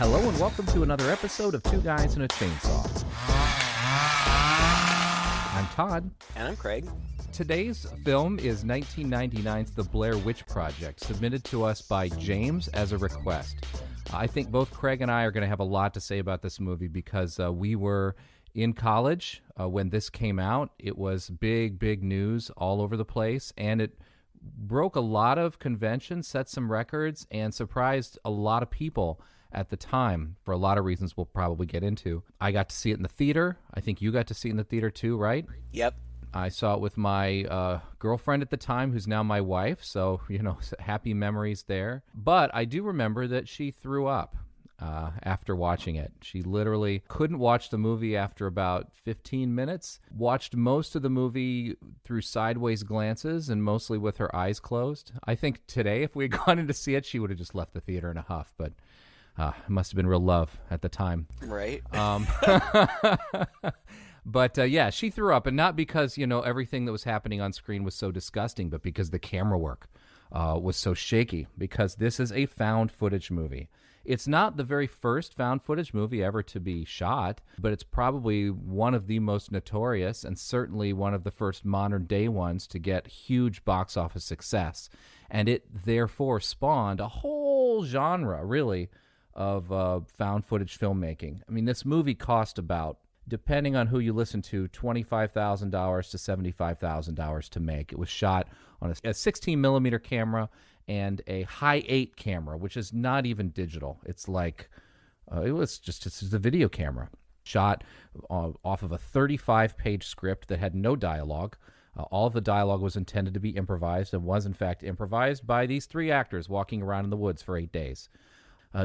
Hello and welcome to another episode of Two Guys and a Chainsaw. I'm Todd. And I'm Craig. Today's film is 1999's The Blair Witch Project, submitted to us by James as a request. I think both Craig and I are going to have a lot to say about this movie because we were in college when this came out. It was big news all over the place, and it broke a lot of conventions, set some records, and surprised a lot of people at the time for a lot of reasons we'll probably get into. I got to see it in the theater. I think you got to see it in the theater too, right? Yep. I saw it with my girlfriend at the time, who's now my wife, so, happy memories there. But I do remember that she threw up after watching it. She literally couldn't watch the movie after about 15 minutes, watched most of the movie through sideways glances and mostly with her eyes closed. I think today, if we had gone in to see it, she would have just left the theater in a huff, but it must have been real love at the time. Right. But yeah, she threw up, and not because, everything that was happening on screen was so disgusting, but because the camera work was so shaky, because this is a found footage movie. It's not the very first found footage movie ever to be shot, but it's probably one of the most notorious and certainly one of the first modern day ones to get huge box office success. And it therefore spawned a whole genre, really, of found footage filmmaking. I mean, this movie cost about, depending on who you listen to, $25,000 to $75,000 to make. It was shot on a 16 millimeter camera and a high 8 camera, which is not even digital. It's like, it's a video camera. Shot off of a 35-page script that had no dialogue. All of the dialogue was intended to be improvised and was, in fact, improvised by these 3 actors walking around in the woods for 8 days.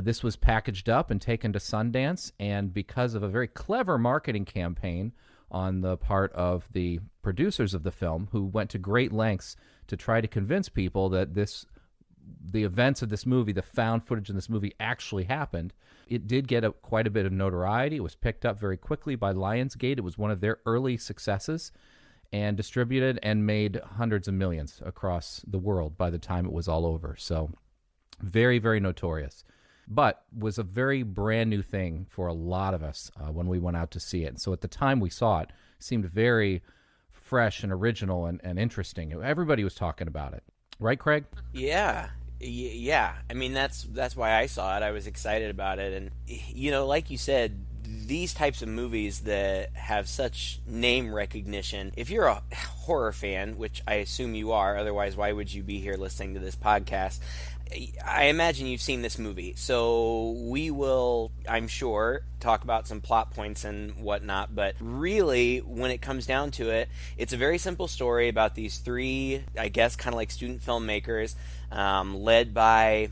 This was packaged up and taken to Sundance, and because of a very clever marketing campaign on the part of the producers of the film, who went to great lengths to try to convince people that the events of this movie, the found footage in this movie, actually happened, it did get quite a bit of notoriety. It was picked up very quickly by Lionsgate. It was one of their early successes, and distributed and made hundreds of millions across the world by the time it was all over. So very, very notorious. But was a very brand new thing for a lot of us when we went out to see it. And so at the time we saw it, seemed very fresh and original and interesting. Everybody was talking about it. Right, Craig? Yeah. I mean, that's why I saw it. I was excited about it. And, like you said, these types of movies that have such name recognition, if you're a horror fan, which I assume you are, otherwise why would you be here listening to this podcast? I imagine you've seen this movie, so we will, I'm sure, talk about some plot points and whatnot, but really, when it comes down to it, it's a very simple story about these 3, I guess, kind of like student filmmakers, led by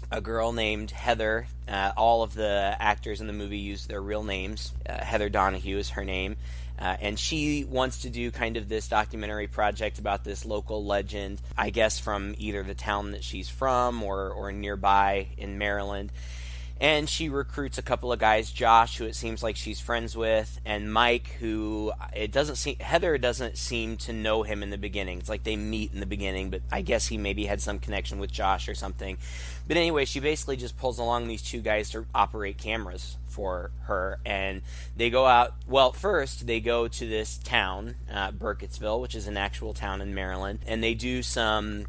a girl named Heather. All of the actors in the movie use their real names. Heather Donahue is her name. And she wants to do kind of this documentary project about this local legend, I guess from either the town that she's from or nearby in Maryland. And she recruits a couple of guys, Josh, who it seems like she's friends with, and Mike, who Heather doesn't seem to know him in the beginning. It's like they meet in the beginning, but I guess he maybe had some connection with Josh or something. But anyway, she basically just pulls along these 2 guys to operate cameras for her, and they go out. Well, first they go to this town, Burkittsville, which is an actual town in Maryland, and they do some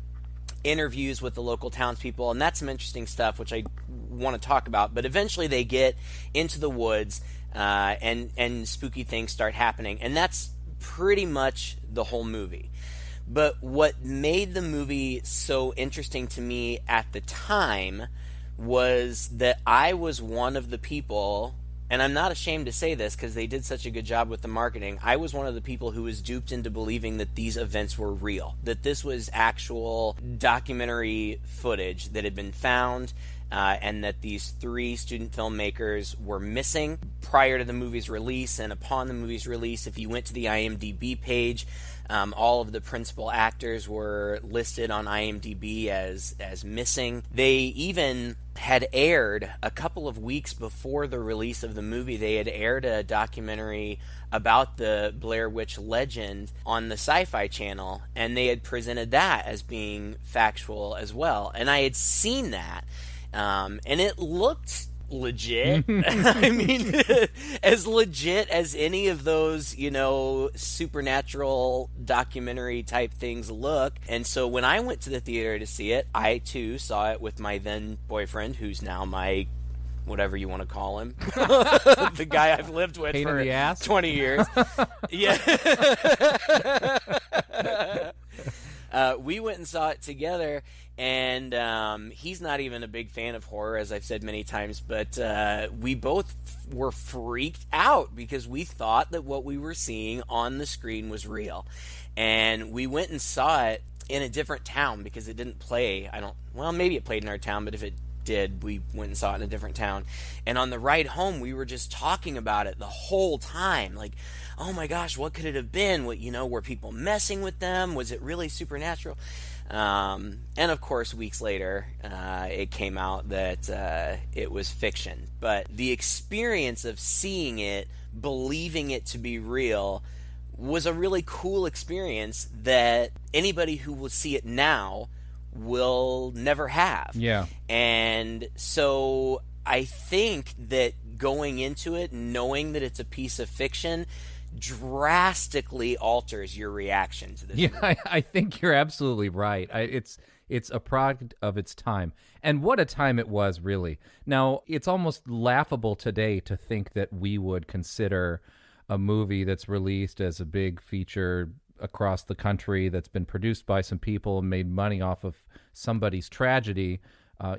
interviews with the local townspeople, and that's some interesting stuff which I want to talk about. But eventually they get into the woods, and spooky things start happening, and that's pretty much the whole movie. But what made the movie so interesting to me at the time was that I was one of the people, and I'm not ashamed to say this because they did such a good job with the marketing, I was one of the people who was duped into believing that these events were real, that this was actual documentary footage that had been found, and that these 3 student filmmakers were missing prior to the movie's release. And upon the movie's release, if you went to the IMDb page, all of the principal actors were listed on IMDb as missing. They even had aired a couple of weeks before the release of the movie, they had aired a documentary about the Blair Witch legend on the Sci-Fi Channel, and they had presented that as being factual as well. And I had seen that, and it looked legit. I mean, as legit as any of those, supernatural documentary type things look. And so when I went to the theater to see it, I too saw it with my then boyfriend, who's now my whatever you want to call him, the guy I've lived with Pain for in the ass? 20 years. Yeah. We went and saw it together, and he's not even a big fan of horror, as I've said many times, but we both were freaked out because we thought that what we were seeing on the screen was real. And we went and saw it in a different town because it didn't play. Maybe it played in our town, but if it did, we went and saw it in a different town. And on the ride home, we were just talking about it the whole time, like, oh my gosh, what could it have been? Were people messing with them? Was it really supernatural? And of course, weeks later, it came out that it was fiction. But the experience of seeing it, believing it to be real, was a really cool experience that anybody who will see it now will never have. Yeah. And so I think that going into it, knowing that it's a piece of fiction, drastically alters your reaction to this movie. I think you're absolutely right. It's a product of its time. And what a time it was, really. Now, it's almost laughable today to think that we would consider a movie that's released as a big feature across the country that's been produced by some people and made money off of somebody's tragedy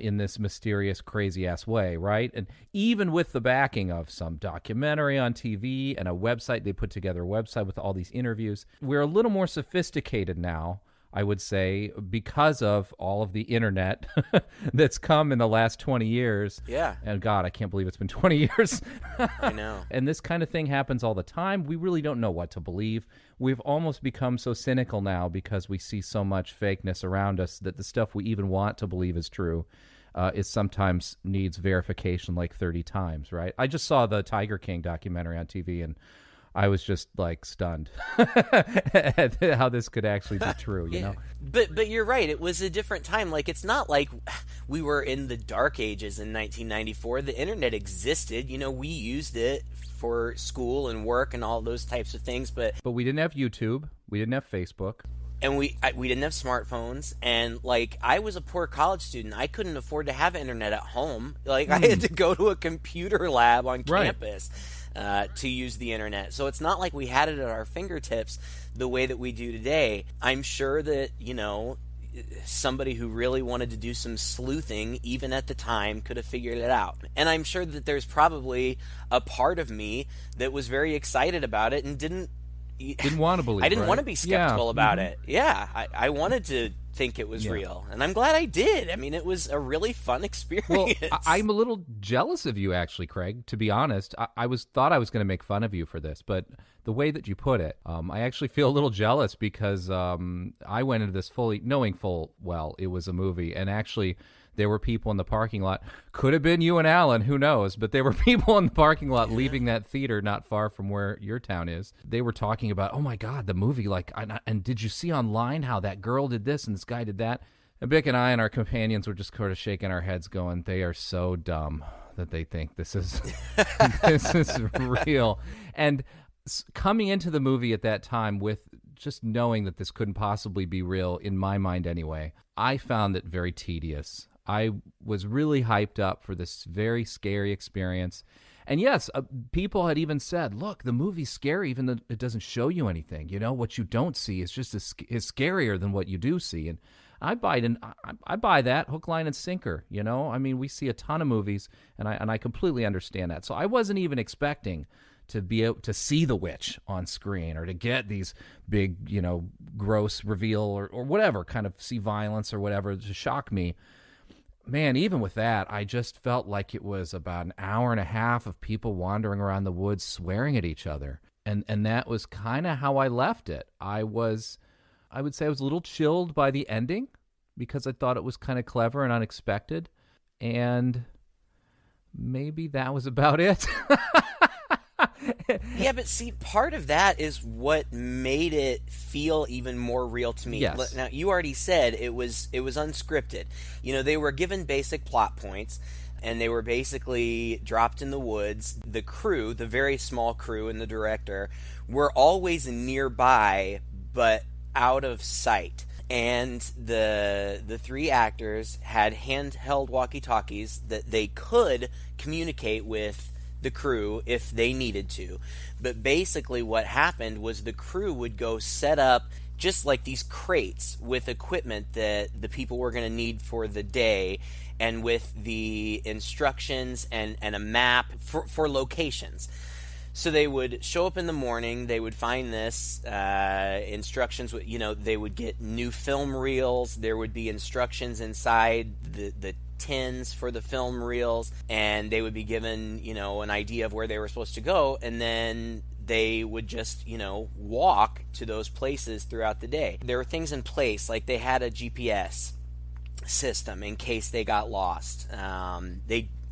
in this mysterious, crazy-ass way, right? And even with the backing of some documentary on TV and a website, they put together a website with all these interviews. We're a little more sophisticated now, I would say, because of all of the internet that's come in the last 20 years. Yeah. And God, I can't believe it's been 20 years. I know. And this kind of thing happens all the time. We really don't know what to believe. We've almost become so cynical now because we see so much fakeness around us that the stuff we even want to believe is true is sometimes needs verification like 30 times, right? I just saw the Tiger King documentary on TV, and I was just like stunned at how this could actually be true, you know? But you're right. It was a different time. Like, it's not like we were in the dark ages in 1994. The internet existed. We used it for school and work and all those types of things. But we didn't have YouTube. We didn't have Facebook. And we didn't have smartphones. And, like, I was a poor college student. I couldn't afford to have internet at home. Like, I had to go to a computer lab on campus. To use the internet. So it's not like we had it at our fingertips the way that we do today. I'm sure that, somebody who really wanted to do some sleuthing, even at the time, could have figured it out. And I'm sure that there's probably a part of me that was very excited about it and didn't want to believe. I didn't right? want to be skeptical about it. Yeah, I wanted to think it was real, and I'm glad I did. I mean, it was a really fun experience. Well, I'm a little jealous of you, actually, Craig. To be honest, I thought I was going to make fun of you for this, but the way that you put it, I actually feel a little jealous because I went into this fully knowing full well it was a movie, and actually there were people in the parking lot. Could have been you and Alan, who knows? But there were people in the parking lot leaving that theater not far from where your town is. They were talking about, oh my God, the movie. Like, and did you see online how that girl did this and this guy did that? And Bick and I and our companions were just sort of shaking our heads going, they are so dumb that they think this is this is real. And coming into the movie at that time with just knowing that this couldn't possibly be real, in my mind anyway, I found it very tedious. I was really hyped up for this very scary experience. And yes, people had even said, look, the movie's scary even though it doesn't show you anything. What you don't see is just is scarier than what you do see. And I buy that hook, line, and sinker. I mean, we see a ton of movies, and I completely understand that. So I wasn't even expecting to be able to see the witch on screen or to get these big, gross reveal or whatever, kind of see violence or whatever to shock me. Man, even with that, I just felt like it was about an hour and a half of people wandering around the woods swearing at each other. And that was kind of how I left it. I would say I was a little chilled by the ending because I thought it was kind of clever and unexpected. And maybe that was about it. Yeah, but see, part of that is what made it feel even more real to me. Yes. Now, you already said it was unscripted. They were given basic plot points, and they were basically dropped in the woods. The crew, the very small crew and the director, were always nearby, but out of sight. And the three actors had handheld walkie-talkies that they could communicate with the crew if they needed to. But basically what happened was the crew would go set up just like these crates with equipment that the people were going to need for the day, and with the instructions and a map for locations. So they would show up in the morning, they would find this, instructions, they would get new film reels, there would be instructions inside the tins for the film reels, and they would be given, an idea of where they were supposed to go, and then they would just, walk to those places throughout the day. There were things in place, like they had a GPS system in case they got lost.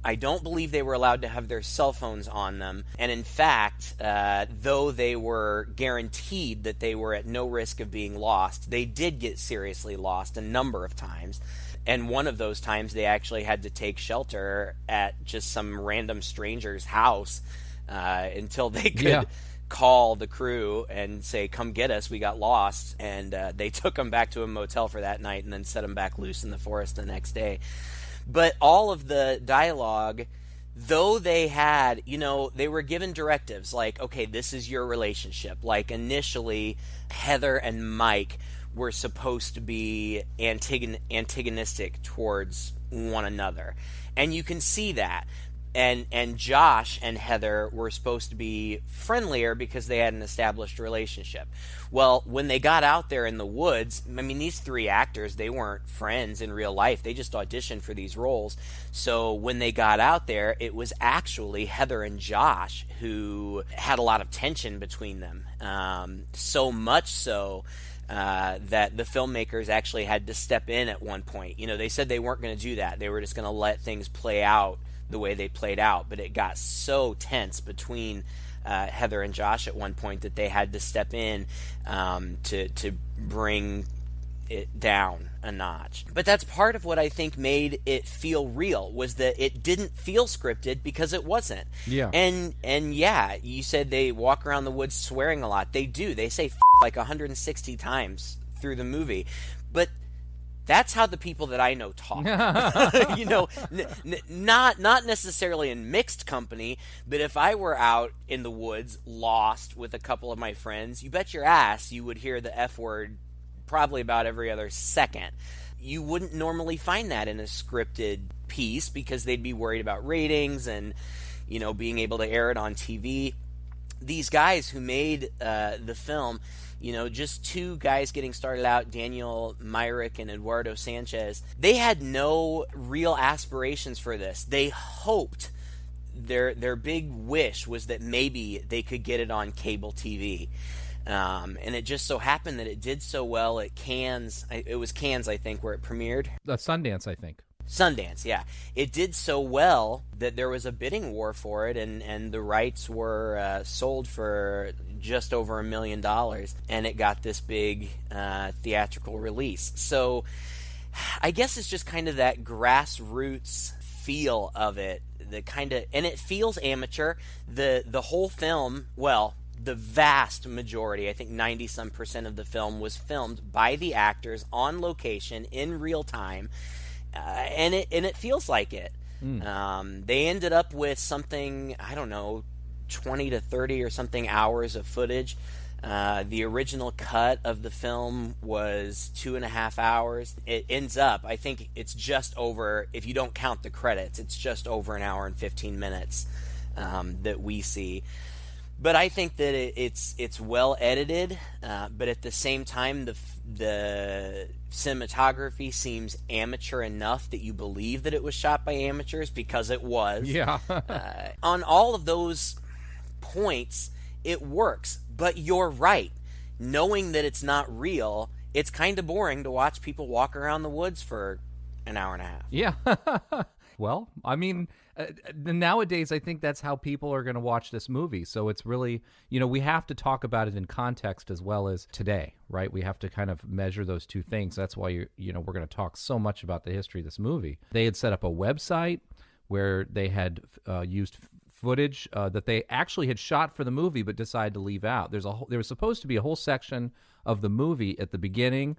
I don't believe they were allowed to have their cell phones on them. And in fact, though they were guaranteed that they were at no risk of being lost, they did get seriously lost a number of times. And one of those times they actually had to take shelter at just some random stranger's house until they could call the crew and say, come get us, we got lost. And they took them back to a motel for that night and then set them back loose in the forest the next day. But all of the dialogue, though they had, they were given directives like, okay, this is your relationship. Like initially, Heather and Mike were supposed to be antagonistic towards one another. And you can see that. And Josh and Heather were supposed to be friendlier because they had an established relationship. Well, when they got out there in the woods, these three actors, they weren't friends in real life. They just auditioned for these roles. So when they got out there, it was actually Heather and Josh who had a lot of tension between them. So much so that the filmmakers actually had to step in at one point. They said they weren't going to do that. They were just going to let things play out the way they played out, but it got so tense between Heather and Josh at one point that they had to step in to bring it down a notch. But that's part of what I think made it feel real, was that it didn't feel scripted because it wasn't. Yeah. And yeah, you said they walk around the woods swearing a lot. They do. They say like 160 times through the movie. But that's how the people that I know talk. Not necessarily in mixed company, but if I were out in the woods, lost with a couple of my friends, you bet your ass you would hear the F word probably about every other second. You wouldn't normally find that in a scripted piece because they'd be worried about ratings and, being able to air it on TV. These guys who made the film, just two guys getting started out, Daniel Myrick and Eduardo Sanchez, they had no real aspirations for this. They hoped, their big wish was that maybe they could get it on cable TV. And it just so happened that it did so well at Cannes. It was Cannes, I think, where it premiered. Sundance, I think. Sundance, yeah. It did so well that there was a bidding war for it, and the rights were sold for just over $1 million, and it got this big theatrical release. So I guess it's just kind of that grassroots feel of it, and it feels amateur. The whole film, well, the vast majority, I think 90-some% of the film was filmed by the actors on location in real time. And it feels like it. They ended up with something, I don't know, 20 to 30 or something hours of footage. The original cut of the film was 2.5 hours. It ends up, I think it's just over, if you don't count the credits, it's just over an hour and 15 minutes that we see. But I think that it's well edited, but at the same time, the cinematography seems amateur enough that you believe that it was shot by amateurs, because it was. Yeah. On all of those points, it works. But you're right. Knowing that it's not real, it's kind of boring to watch people walk around the woods for an hour and a half. Yeah. Well, nowadays I think that's how people are going to watch this movie. So it's really, we have to talk about it in context as well as today, right? We have to kind of measure those two things. That's why we're going to talk so much about the history of this movie. They had set up a website where they had used footage that they actually had shot for the movie but decided to leave out. There was supposed to be a whole section of the movie at the beginning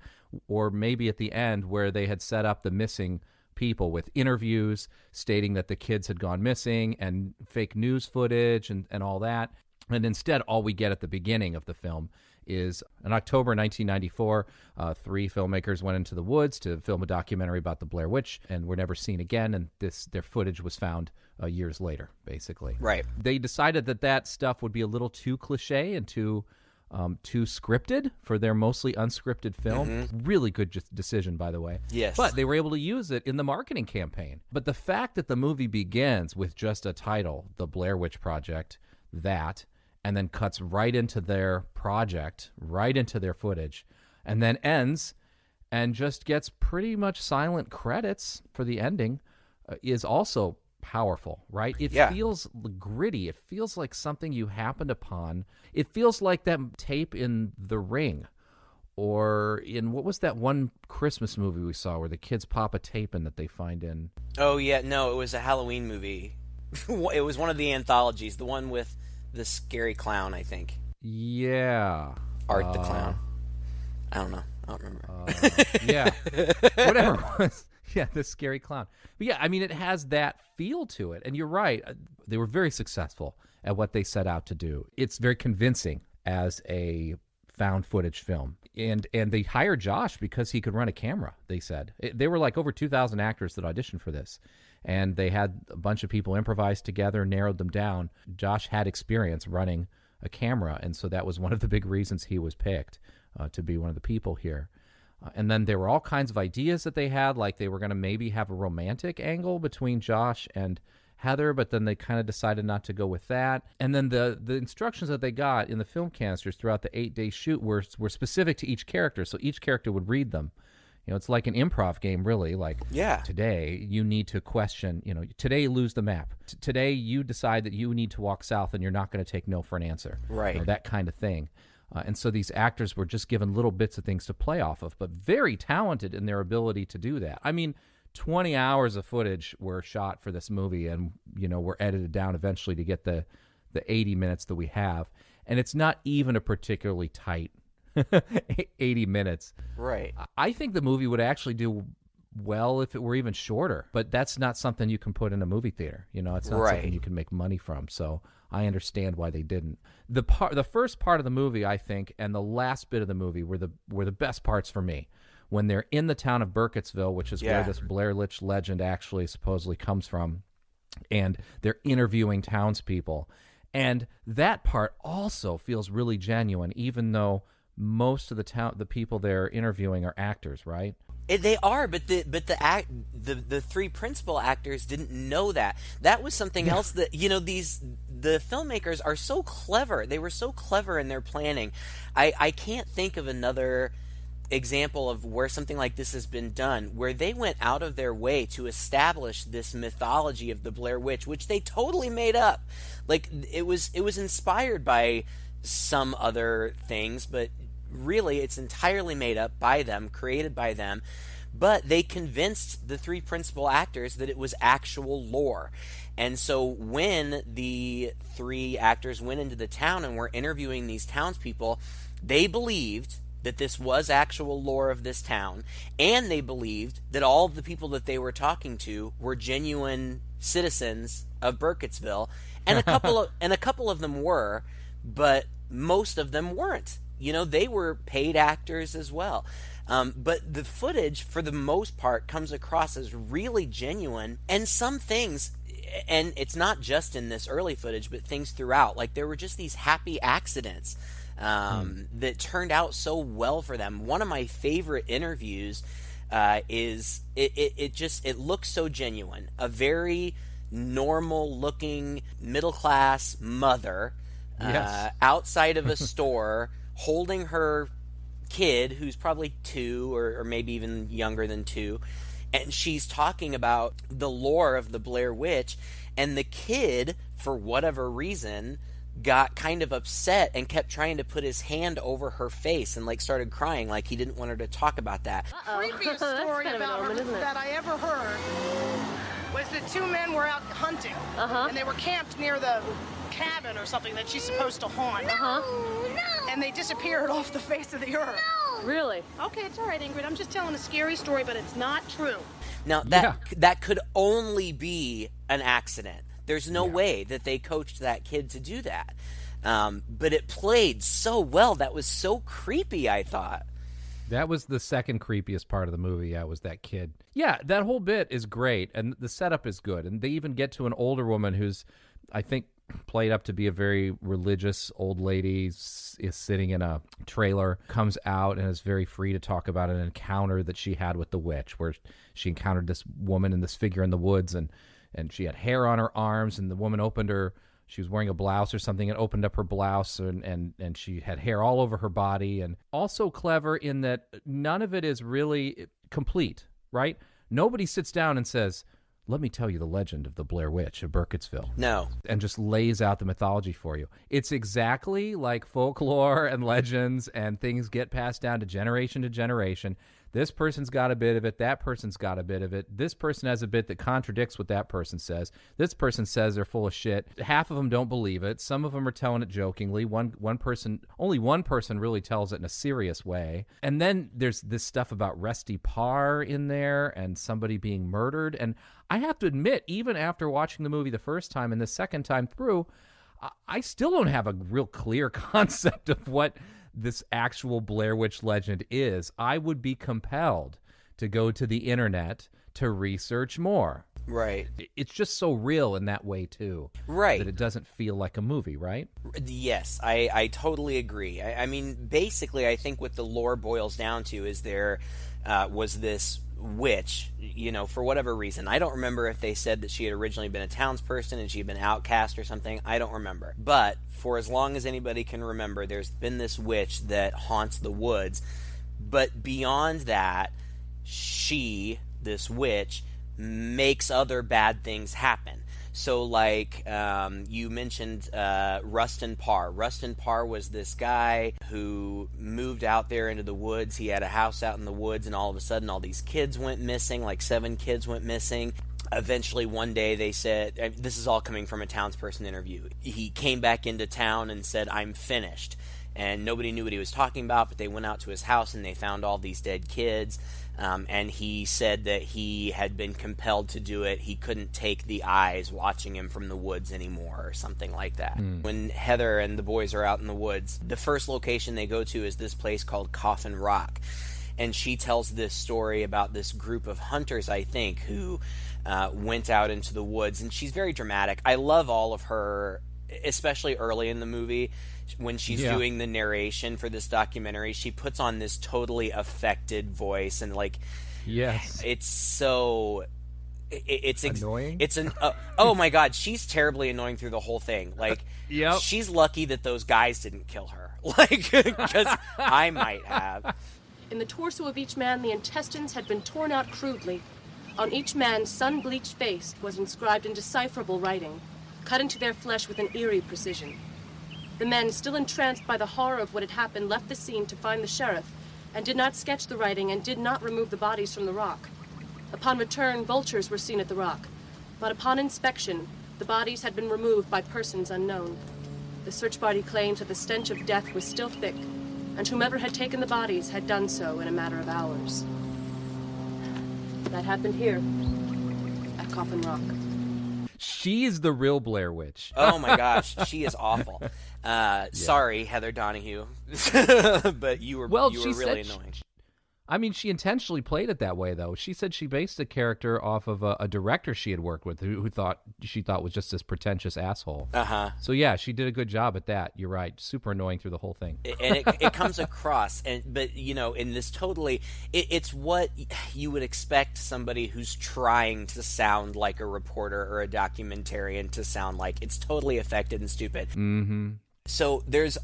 or maybe at the end where they had set up the missing people with interviews stating that the kids had gone missing and fake news footage and all that. And instead, all we get at the beginning of the film is in October 1994, 3 filmmakers went into the woods to film a documentary about the Blair Witch and were never seen again. And their footage was found years later, basically. Right. They decided that stuff would be a little too cliche and too scripted for their mostly unscripted film. Mm-hmm. Really good decision, by the way. Yes. But they were able to use it in the marketing campaign. But the fact that the movie begins with just a title, The Blair Witch Project, and then cuts right into their project, right into their footage, and then ends and just gets pretty much silent credits for the ending is also powerful, right? It feels gritty. It feels like something you happened upon. It feels like that tape in The Ring, or in, what was that one Christmas movie we saw where the kids pop a tape in that they find in? Oh, yeah. No, it was a Halloween movie. It was one of the anthologies, the one with the scary clown, I think. Yeah. Art the Clown. I don't know. I don't remember. Yeah. Whatever it was. Yeah, the scary clown. But yeah, I mean, it has that feel to it. And you're right. They were very successful at what they set out to do. It's very convincing as a found footage film. And they hired Josh because he could run a camera, they said. They were like over 2,000 actors that auditioned for this. And they had a bunch of people improvise together, narrowed them down. Josh had experience running a camera, and so that was one of the big reasons he was picked to be one of the people here. And then there were all kinds of ideas that they had, like they were going to maybe have a romantic angle between Josh and Heather, but then they kind of decided not to go with that. And then the instructions that they got in the film canisters throughout the 8-day shoot were specific to each character, so each character would read them. You know, it's like an improv game, really. Like, today you need to question, today you lose the map. Today you decide that you need to walk south and you're not going to take no for an answer. Right. That kind of thing. And so these actors were just given little bits of things to play off of, but very talented in their ability to do that. I mean, 20 hours of footage were shot for this movie and, were edited down eventually to get the 80 minutes that we have. And it's not even a particularly tight 80 minutes. Right. I think the movie would actually do well if it were even shorter, but that's not something you can put in a movie theater. It's not something you can make money from. So I understand why they didn't. The first part of the movie, I think, and the last bit of the movie were the best parts for me. When they're in the town of Burkittsville, which is where this Blair Witch legend actually supposedly comes from, and they're interviewing townspeople. And that part also feels really genuine, even though most of the people they're interviewing are actors, right? They are, but the 3 principal actors didn't know that. That was something else that the filmmakers are so clever. They were so clever in their planning. I can't think of another example of where something like this has been done, where they went out of their way to establish this mythology of the Blair Witch, which they totally made up. Like it was inspired by some other things, but really it's entirely made up by them, created by them. But they convinced the 3 principal actors that it was actual lore. And so when the 3 actors went into the town and were interviewing these townspeople, they believed that this was actual lore of this town, and they believed that all of the people that they were talking to were genuine citizens of Burkittsville, and a couple of them were, but most of them weren't. They were paid actors as well. But the footage, for the most part, comes across as really genuine, and some things, and it's not just in this early footage, but things throughout, like there were just these happy accidents that turned out so well for them. One of my favorite interviews is it looks so genuine. A very normal looking middle class mother outside of a store holding her kid who's probably 2 or maybe even younger than 2, and she's talking about the lore of the Blair Witch, and the kid, for whatever reason, got kind of upset and kept trying to put his hand over her face and started crying, like he didn't want her to talk about that. Creepiest story about her that I ever heard was that two men were out hunting, and they were camped near the cabin or something that she's supposed to haunt. And they disappeared off the face of the earth. Really? Okay, it's all right, Ingrid. I'm just telling a scary story, but it's not true. Now, that could only be an accident. There's no way that they coached that kid to do that. But it played so well. That was so creepy, I thought. That was the second creepiest part of the movie, was that kid. Yeah, that whole bit is great, and the setup is good. And they even get to an older woman who's, I think, played up to be a very religious old lady, is sitting in a trailer, comes out and is very free to talk about an encounter that she had with the witch, where she encountered this woman and this figure in the woods, and she had hair on her arms, and the woman opened her, she was wearing a blouse or something, and opened up her blouse, and she had hair all over her body. And also clever in that none of it is really complete, right? Nobody sits down and says, let me tell you the legend of the Blair Witch of Burkittsville. No. And just lays out the mythology for you. It's exactly like folklore and legends, and things get passed down to generation. This person's got a bit of it. That person's got a bit of it. This person has a bit that contradicts what that person says. This person says they're full of shit. Half of them don't believe it. Some of them are telling it jokingly. Only one person really tells it in a serious way. And then there's this stuff about Rusty Parr in there and somebody being murdered. And I have to admit, even after watching the movie the first time and the second time through, I still don't have a real clear concept of what this actual Blair Witch legend is. I would be compelled to go to the internet to research more. Right. It's just so real in that way, too. Right. That it doesn't feel like a movie, right? Yes, I totally agree. I mean, basically, I think what the lore boils down to is there was this witch, for whatever reason. I don't remember if they said that she had originally been a townsperson and she had been outcast or something. I don't remember. But for as long as anybody can remember, there's been this witch that haunts the woods. But beyond that, this witch, makes other bad things happen. So, like, you mentioned Rustin Parr. Rustin Parr was this guy who moved out there into the woods. He had a house out in the woods, and all of a sudden all these kids went missing, like 7 kids went missing. Eventually, one day they said, this is all coming from a townsperson interview, he came back into town and said, I'm finished. And nobody knew what he was talking about, but they went out to his house and they found all these dead kids. And he said that he had been compelled to do it. He couldn't take the eyes watching him from the woods anymore, or something like that. When Heather and the boys are out in the woods, the first location they go to is this place called Coffin Rock. And she tells this story about this group of hunters, I think, who went out into the woods. And she's very dramatic. I love all of her, especially early in the movie. When she's doing the narration for this documentary, she puts on this totally affected voice, and it's so it's annoying. It's oh my god, she's terribly annoying through the whole thing. She's lucky that those guys didn't kill her, because I might have. In the torso of each man, the intestines had been torn out crudely. On each man's sun-bleached face was inscribed indecipherable writing, cut into their flesh with an eerie precision. The men, still entranced by the horror of what had happened, left the scene to find the sheriff, and did not sketch the writing and did not remove the bodies from the rock. Upon return, vultures were seen at the rock, but upon inspection, the bodies had been removed by persons unknown. The search party claims that the stench of death was still thick, and whomever had taken the bodies had done so in a matter of hours. That happened here, at Coffin Rock. She's the real Blair Witch. Oh my gosh, she is awful. Sorry, Heather Donahue, but you were really annoying. I mean, she intentionally played it that way, though. She said she based the character off of a director she had worked with who she thought was just this pretentious asshole. So yeah, she did a good job at that. You're right. Super annoying through the whole thing. And it comes across, but in this totally, it's what you would expect somebody who's trying to sound like a reporter or a documentarian to sound like. It's totally affected and stupid. Mm-hmm. So there's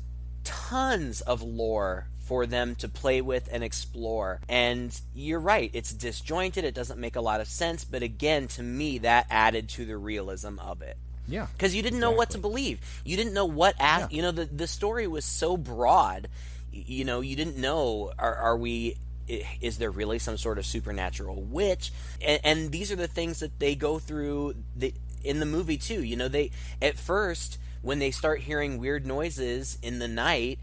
tons of lore for them to play with and explore. And you're right, it's disjointed, it doesn't make a lot of sense, but again, to me, that added to the realism of it. Yeah. Because you didn't know what to believe. You didn't know what, the story was so broad, you didn't know, are we is there really some sort of supernatural witch? And these are the things that they go through in the movie too. You know, they at first, when they start hearing weird noises in the night,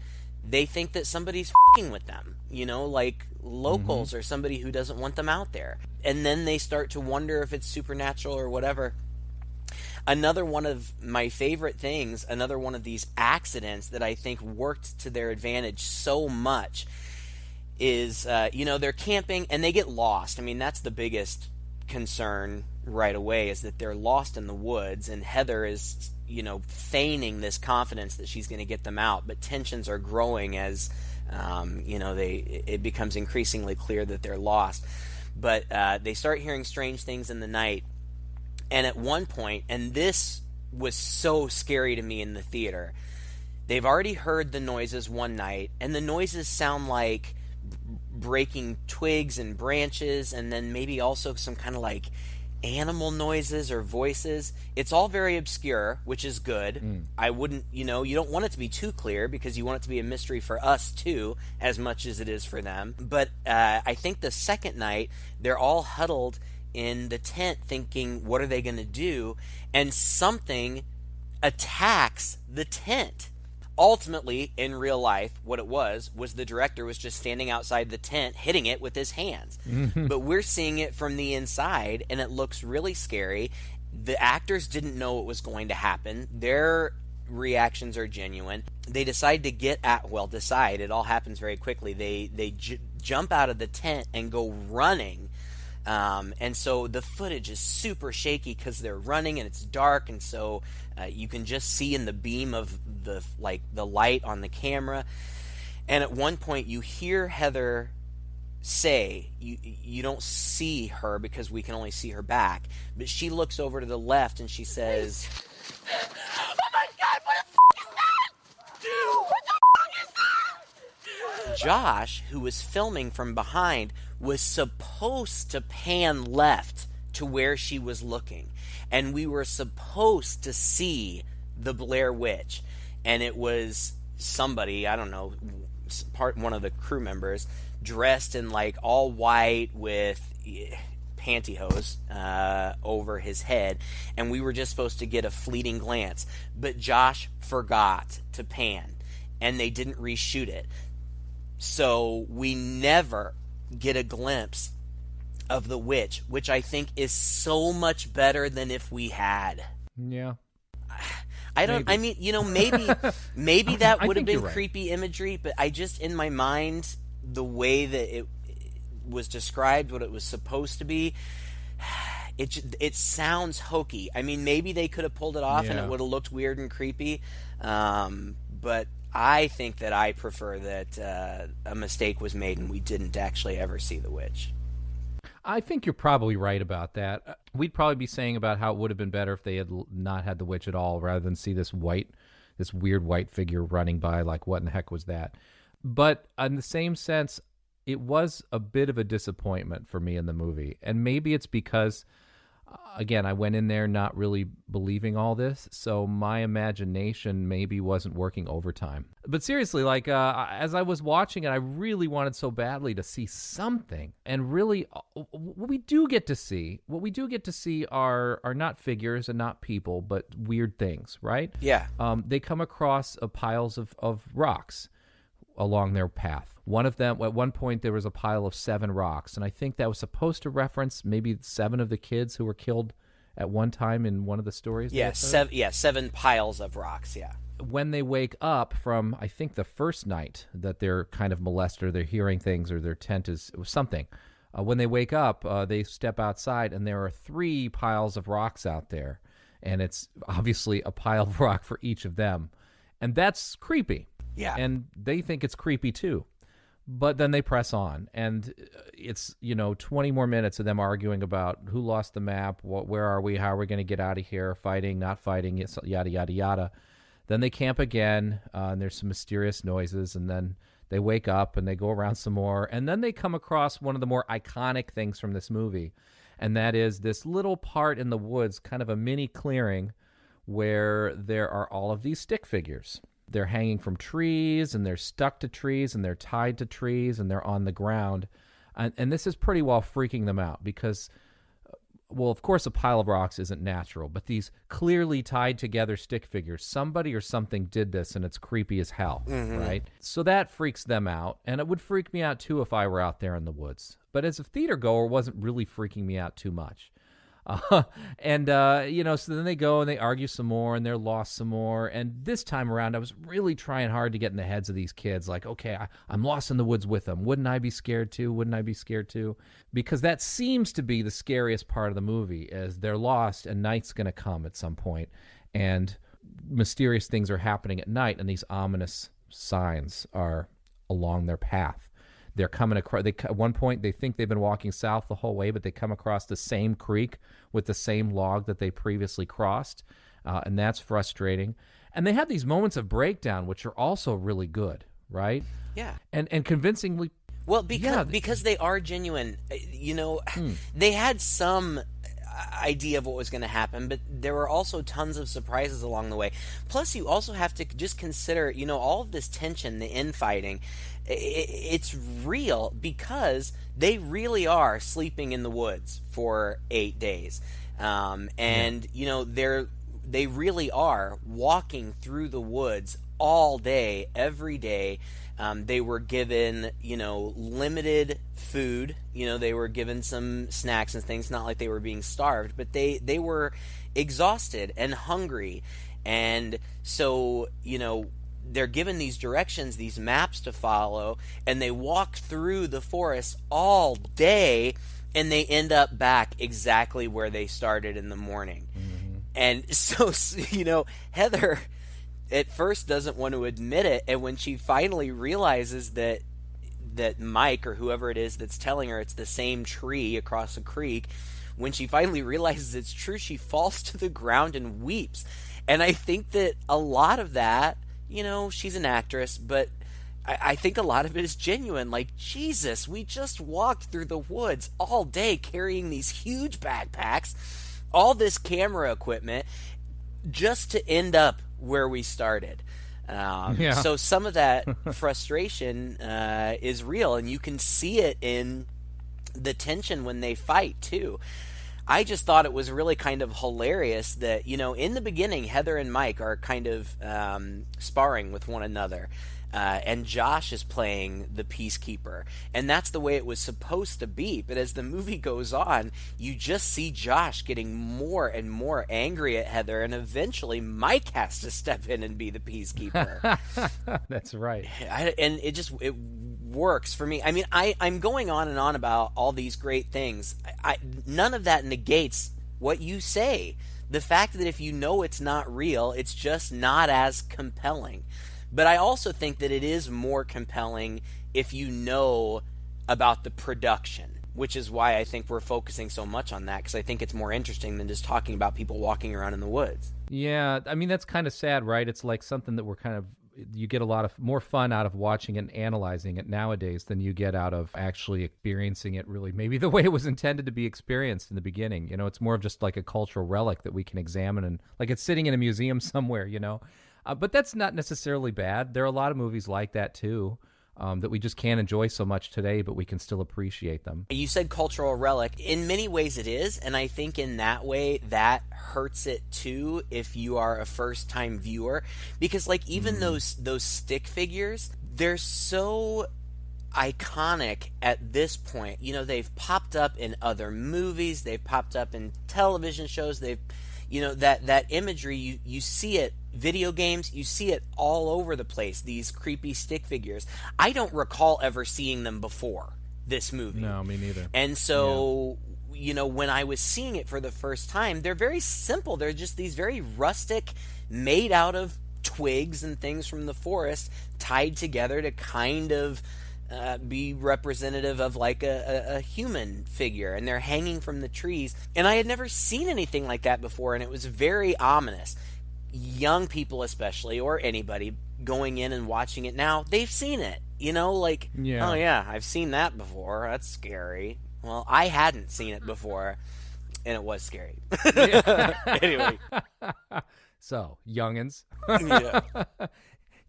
they think that somebody's f***ing with them, you know, like locals or somebody who doesn't want them out there. And then they start to wonder if it's supernatural or whatever. Another one of my favorite things, another one of these accidents that I think worked to their advantage so much is, you know, they're camping and they get lost. I mean, that's the biggest concern right away, is that they're lost in the woods, and Heather is, you know, feigning this confidence that she's going to get them out, but tensions are growing as, you know, it becomes increasingly clear that they're lost. But they start hearing strange things in the night, and at one point, and this was so scary to me in the theater, they've already heard the noises one night, and the noises sound like breaking twigs and branches, and then maybe also some kind of like animal noises or voices. It's all very obscure, which is good. I wouldn't, you know, you don't want it to be too clear because you want it to be a mystery for us too, as much as it is for them. But I think the second night, they're all huddled in the tent thinking, what are they going to do? And something attacks the tent. Ultimately, in real life, what it was the director was just standing outside the tent hitting it with his hands. But we're seeing it from the inside, and it looks really scary. The actors didn't know what was going to happen. Their reactions are genuine. They decide to get at, well, decide, it all happens very quickly. They jump out of the tent and go running. And so the footage is super shaky because they're running and it's dark, and so you can just see in the beam of the light on the camera. And at one point you hear Heather say, you don't see her because we can only see her back, but she looks over to the left and she says, "Oh my God, what the f*** is that? What the f*** is that?" Josh, who was filming from behind, was supposed to pan left to where she was looking, and we were supposed to see the Blair Witch, and it was somebody, I don't know, one of the crew members, dressed in like all white with pantyhose over his head, and we were just supposed to get a fleeting glance, but Josh forgot to pan, and they didn't reshoot it, so we never get a glimpse of the witch, which I think is so much better than if we had. Yeah. I mean, you know, maybe that would have been right. creepy imagery, but I just, in my mind, the way that it was described, what it was supposed to be, it sounds hokey. I mean, maybe they could have pulled it off and it would have looked weird and creepy, but I think that I prefer that a mistake was made and we didn't actually ever see the witch. I think you're probably right about that. We'd probably be saying about how it would have been better if they had not had the witch at all, rather than see this weird white figure running by. Like, what in the heck was that? But in the same sense, it was a bit of a disappointment for me in the movie. And maybe it's because, again, I went in there not really believing all this, so my imagination maybe wasn't working overtime. But seriously, like, as I was watching it, I really wanted so badly to see something. And really, what we do get to see are not figures and not people, but weird things, right? Yeah. They come across piles of rocks along their path. One of them, at one point, there was a pile of 7 rocks, and I think that was supposed to reference maybe 7 of the kids who were killed at one time in one of the stories. Yeah, 7 piles of rocks, yeah. When they wake up from, I think, the first night that they're kind of molested, or they're hearing things, or their tent is something. When they wake up, they step outside, and there are 3 piles of rocks out there, and it's obviously a pile of rock for each of them, and that's creepy. Yeah. And they think it's creepy too. But then they press on, and it's, 20 more minutes of them arguing about who lost the map, where are we, how are we going to get out of here, fighting, not fighting, yada, yada, yada. Then they camp again, and there's some mysterious noises, and then they wake up, and they go around some more, and then they come across one of the more iconic things from this movie, and that is this little part in the woods, kind of a mini clearing, where there are all of these stick figures. They're hanging from trees, and they're stuck to trees, and they're tied to trees, and they're on the ground. And this is pretty well freaking them out because, well, of course, a pile of rocks isn't natural, but these clearly tied together stick figures, somebody or something did this, and it's creepy as hell, right? So that freaks them out, and it would freak me out, too, if I were out there in the woods. But as a theater goer, it wasn't really freaking me out too much. So then they go and they argue some more and they're lost some more. And this time around, I was really trying hard to get in the heads of these kids. Like, okay, I'm lost in the woods with them. Wouldn't I be scared too? Wouldn't I be scared too? Because that seems to be the scariest part of the movie is they're lost and night's going to come at some point. And mysterious things are happening at night. And these ominous signs are along their path. They're coming across. At one point, they think they've been walking south the whole way, but they come across the same creek with the same log that they previously crossed, and that's frustrating. And they have these moments of breakdown, which are also really good, right? Yeah. And convincingly. Well, because they are genuine. They had some idea of what was going to happen, but there were also tons of surprises along the way. Plus, you also have to just consider, all of this tension, the infighting. It's real because they really are sleeping in the woods for 8 days. They really are walking through the woods all day, every day. They were given, limited food. They were given some snacks and things, not like they were being starved, but they were exhausted and hungry. And so, they're given these directions, these maps to follow, and they walk through the forest all day, and they end up back exactly where they started in the morning. Mm-hmm. And so, Heather at first doesn't want to admit it, and when she finally realizes that Mike or whoever it is that's telling her it's the same tree across a creek, when she finally realizes it's true, she falls to the ground and weeps. And I think that a lot of that, she's an actress, but I think a lot of it is genuine. Like, Jesus, we just walked through the woods all day carrying these huge backpacks, all this camera equipment, just to end up where we started. So some of that frustration is real, and you can see it in the tension when they fight, too. I just thought it was really kind of hilarious that, in the beginning, Heather and Mike are kind of sparring with one another. And Josh is playing the peacekeeper. And that's the way it was supposed to be. But as the movie goes on, you just see Josh getting more and more angry at Heather. And eventually Mike has to step in and be the peacekeeper. That's right. And it works for me. I mean, I'm going on and on about all these great things. None of that negates what you say. The fact that if you know it's not real, it's just not as compelling. But I also think that it is more compelling if you know about the production, which is why I think we're focusing so much on that, because I think it's more interesting than just talking about people walking around in the woods. Yeah, I mean, that's kind of sad, right? It's like something that you get a lot of more fun out of watching and analyzing it nowadays than you get out of actually experiencing it really maybe the way it was intended to be experienced in the beginning. It's more of just like a cultural relic that we can examine, and like it's sitting in a museum somewhere, But that's not necessarily bad. There are a lot of movies like that, too, that we just can't enjoy so much today, but we can still appreciate them. You said cultural relic. In many ways it is, and I think in that way that hurts it, too, if you are a first-time viewer. Because, like, even those stick figures, they're so iconic at this point. They've popped up in other movies. They've popped up in television shows. They've... that imagery, you see it, video games, you see it all over the place, these creepy stick figures. I don't recall ever seeing them before this movie. No, me neither. And so, when I was seeing it for the first time, they're very simple. They're just these very rustic, made out of twigs and things from the forest, tied together to kind of be representative of like a human figure, and they're hanging from the trees. And I had never seen anything like that before, and it was very ominous. Young people especially, or anybody going in and watching it now, they've seen it. Oh yeah, I've seen that before. That's scary. Well, I hadn't seen it before, and it was scary. Anyway. So, youngins. Yeah.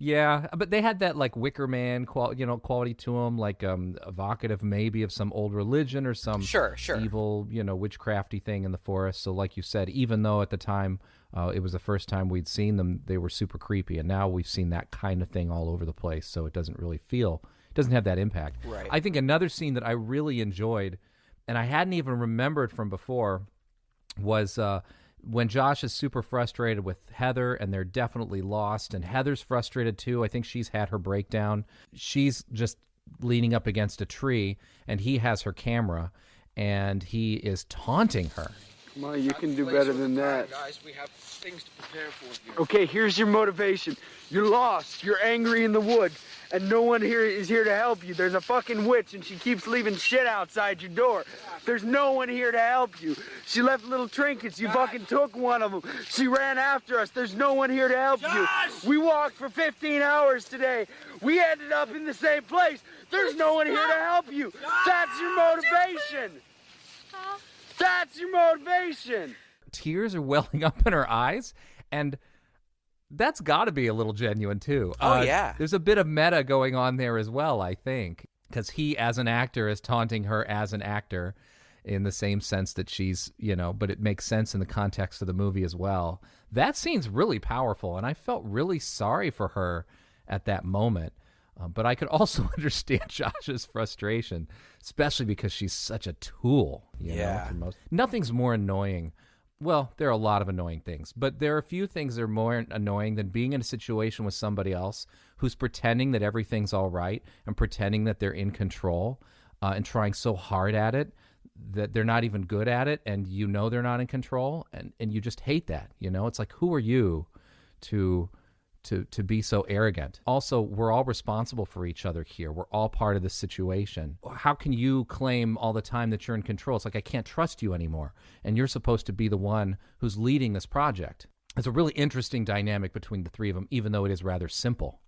Yeah, but they had that like Wicker Man quality to them, like evocative maybe of some old religion or some Sure. evil, witchcrafty thing in the forest. So like you said, even though at the time it was the first time we'd seen them, they were super creepy, and now we've seen that kind of thing all over the place, so it doesn't have that impact. Right. I think another scene that I really enjoyed, and I hadn't even remembered from before, was when Josh is super frustrated with Heather, and they're definitely lost, and Heather's frustrated too. I think she's had her breakdown. She's just leaning up against a tree, and he has her camera, and he is taunting her. Come on, you can do better than that. Guys, we have things to prepare for here. Okay, here's your motivation. You're lost. You're angry in the woods, and no one here is here to help you. There's a fucking witch, and she keeps leaving shit outside your door. There's no one here to help you. She left little trinkets. You fucking took one of them. She ran after us. There's no one here to help you. We walked for 15 hours today. We ended up in the same place. There's no one here to help you. That's your motivation. That's your motivation. Tears are welling up in her eyes, and that's got to be a little genuine too. Oh, yeah. There's a bit of meta going on there as well, I think, because he, as an actor, is taunting her as an actor in the same sense that she's, but it makes sense in the context of the movie as well. That scene's really powerful, and I felt really sorry for her at that moment. But I could also understand Josh's frustration, especially because she's such a tool. Yeah. Nothing's more annoying. Well, there are a lot of annoying things, but there are a few things that are more annoying than being in a situation with somebody else who's pretending that everything's all right and pretending that they're in control and trying so hard at it that they're not even good at it, and they're not in control, and you just hate that. It's like, who are you to be so arrogant? Also, we're all responsible for each other here. We're all part of this situation. How can you claim all the time that you're in control? It's like, I can't trust you anymore, and you're supposed to be the one who's leading this project. It's a really interesting dynamic between the three of them, even though it is rather simple.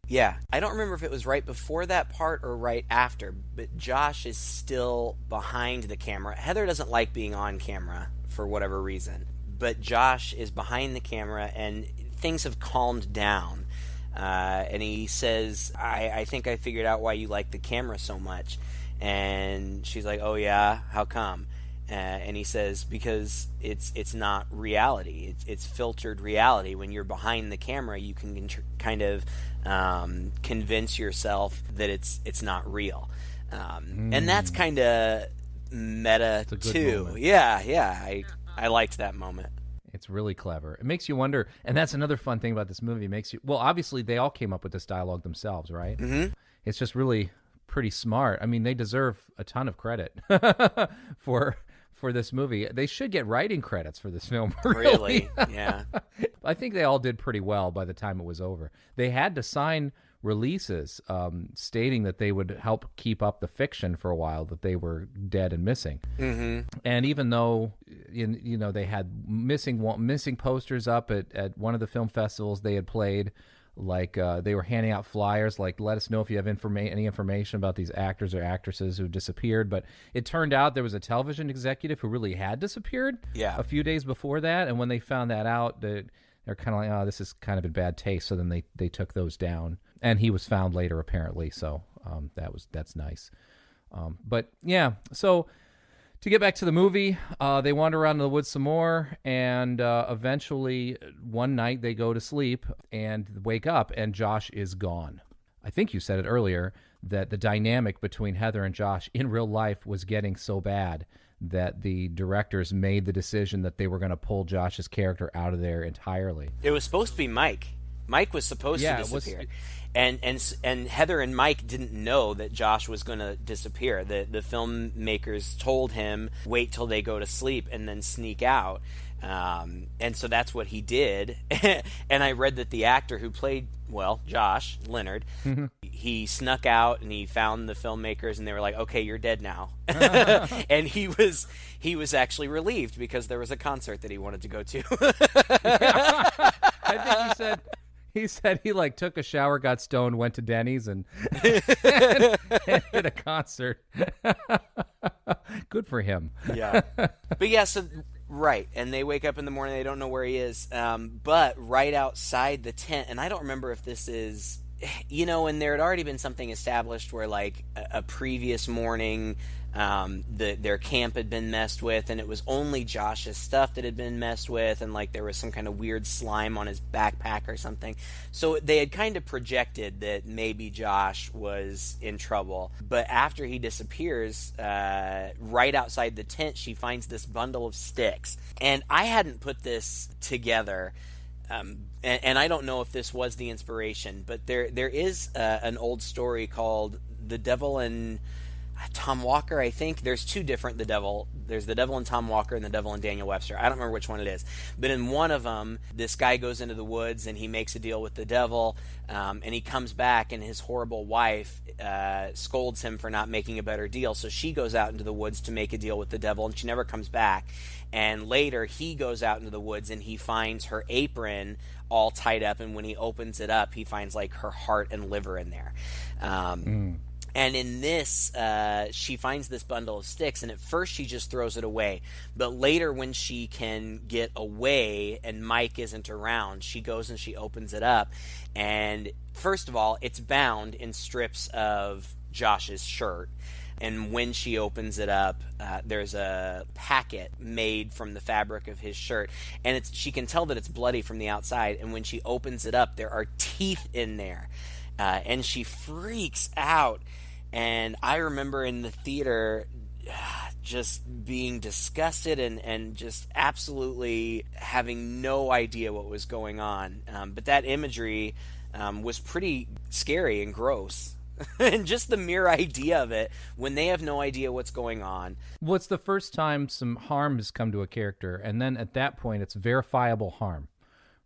Yeah, I don't remember if it was right before that part or right after, but Josh is still behind the camera. Heather doesn't like being on camera for whatever reason, but Josh is behind the camera, and things have calmed down, and he says, I think I figured out why you like the camera so much. And she's like, oh yeah, how come? And he says, because it's not reality, it's filtered reality. When you're behind the camera, you can kind of convince yourself that it's not real, and that's kind of meta too. Moment. Yeah, I liked that moment. It's really clever. It makes you wonder, and that's another fun thing about this movie. It makes you, well, obviously they all came up with this dialogue themselves, right? Mm-hmm. It's just really pretty smart. I mean, they deserve a ton of credit for this movie. They should get writing credits for this film. Really? Yeah. I think they all did pretty well by the time it was over. They had to sign releases stating that they would help keep up the fiction for a while, that they were dead and missing. Mm-hmm. And even though they had missing posters up at one of the film festivals they had played, like they were handing out flyers like, let us know if you have any information about these actors or actresses who disappeared. But it turned out there was a television executive who really had disappeared a few days before that, and when they found that out, they're kind of like, oh, this is kind of in bad taste, so then they took those down. And he was found later, apparently, so that's nice. But yeah, so to get back to the movie, they wander around in the woods some more, and eventually one night they go to sleep and wake up, and Josh is gone. I think you said it earlier that the dynamic between Heather and Josh in real life was getting so bad that the directors made the decision that they were going to pull Josh's character out of there entirely. It was supposed to be Mike. Mike was supposed to disappear. And Heather and Mike didn't know that Josh was going to disappear. The filmmakers told him, wait till they go to sleep and then sneak out. And so that's what he did. And I read that the actor who played, Josh, Leonard, he snuck out and he found the filmmakers and they were like, okay, you're dead now. And he was actually relieved because there was a concert that he wanted to go to. I think he said he like took a shower, got stoned, went to Denny's and did a concert. Good for him. Yeah. But yeah, so Right, and they wake up in the morning, they don't know where he is, but right outside the tent, and I don't remember if this is, and there had already been something established where, like, a previous morning, their camp had been messed with, and it was only Josh's stuff that had been messed with, and, like, there was some kind of weird slime on his backpack or something. So they had kind of projected that maybe Josh was in trouble. But after he disappears, right outside the tent, she finds this bundle of sticks. And I hadn't put this together. And I don't know if this was the inspiration, but there is an old story called The Devil and Tom Walker, I think. There's two different There's The Devil and Tom Walker and The Devil and Daniel Webster. I don't remember which one it is. But in one of them, this guy goes into the woods and he makes a deal with the devil, and he comes back and his horrible wife scolds him for not making a better deal. So she goes out into the woods to make a deal with the devil, and she never comes back. And later he goes out into the woods and he finds her apron all tied up, and when he opens it up, he finds, like, her heart and liver in there. And in this, she finds this bundle of sticks, and at first she just throws it away. But later, when she can get away and Mike isn't around, she goes and she opens it up. And first of all, it's bound in strips of Josh's shirt. And when she opens it up, there's a packet made from the fabric of his shirt. And she can tell that it's bloody from the outside. And when she opens it up, there are teeth in there. And she freaks out. And I remember in the theater just being disgusted and just absolutely having no idea what was going on. But that imagery was pretty scary and gross. And just the mere idea of it, when they have no idea what's going on. Well, it's the first time some harm has come to a character, and then at that point, it's verifiable harm,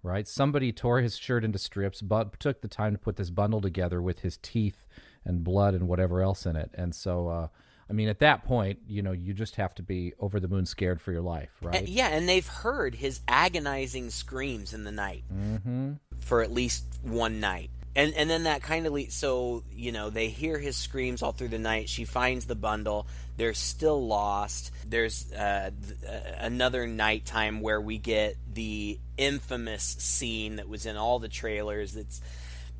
right? Somebody tore his shirt into strips, but took the time to put this bundle together with his teeth and blood and whatever else in it. And so, I mean, at that point, you just have to be over the moon scared for your life, right? And they've heard his agonizing screams in the night for at least one night. And then that kind of leads, so, they hear his screams all through the night. She finds the bundle. They're still lost. There's another nighttime where we get the infamous scene that was in all the trailers. That's